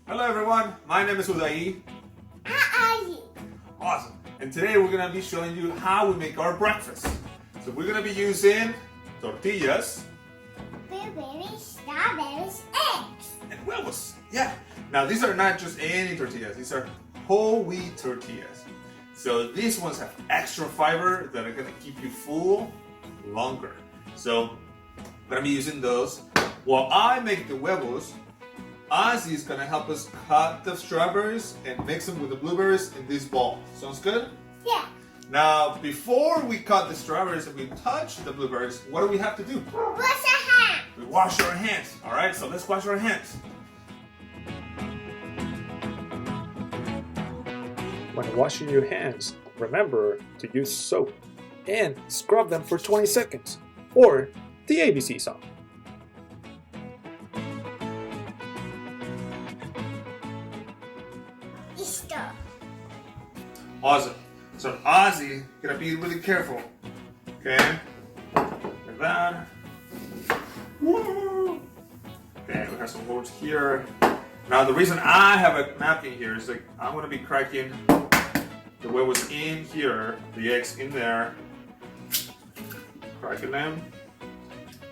Hello everyone, my name is Uday. Awesome. And today we're going to be showing you how we make our breakfast. So we're going to be using tortillas. Blueberries, strawberries, eggs. And huevos. Yeah. Now these are not just any tortillas, these are whole wheat tortillas. So these ones have extra fiber that are going to keep you full longer. So I'm going to be using those. While I make the huevos, Ozzy is going to help us cut the strawberries and mix them with the blueberries in this bowl. Sounds good? Yeah. Now, before we cut the strawberries and we touch the blueberries, what do we have to do? Wash your hands. We wash our hands. All right, so let's wash our hands. When washing your hands, remember to use soap and scrub them for 20 seconds, or the ABC song. Stop. Awesome. So Ozzy, gonna be really careful. Okay? Like that. Woo! Okay, we have some holes here. Now the reason I have a napkin here is like I'm gonna be cracking the huevos in here, the eggs in there, cracking them,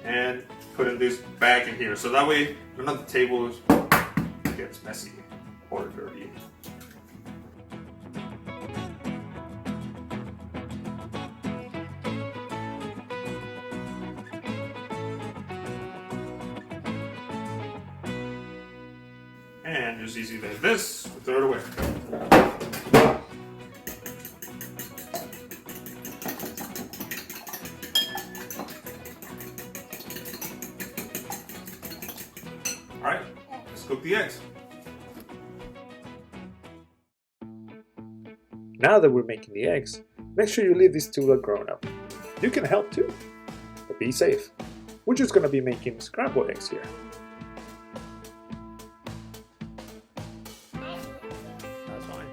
and putting this back in here. So that way none of the tables gets messy or dirty. And just easy like this, we throw it away. Alright, let's cook the eggs. Now that we're making the eggs, make sure you leave these to a grown-up. You can help too, but be safe. We're just going to be making scrambled eggs here. That's fine.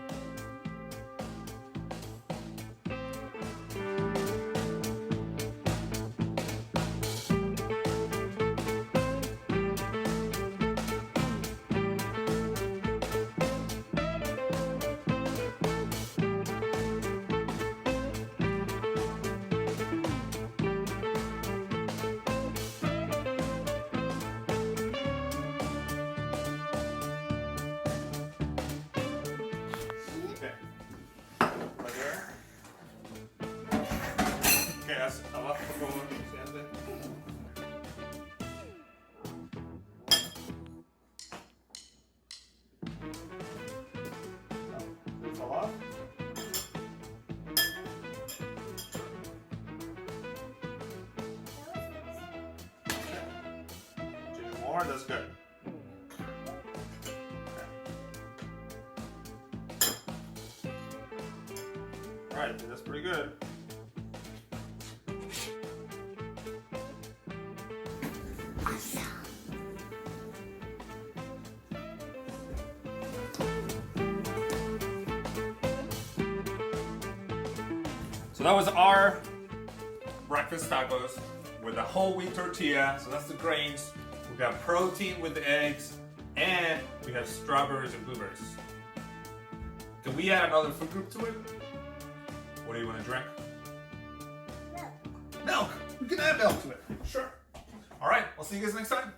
Okay. Right there. Okay, haz abajo por favor. Siente. Fall off. Okay. More, that's good. Alright, that's pretty good. So that was our breakfast tacos with a whole wheat tortilla. So that's the grains. We got protein with the eggs, and we have strawberries and blueberries. Can we add another food group to it? What do you want to drink? Milk. Milk! We can add milk to it. Sure. All right, I'll see you guys next time.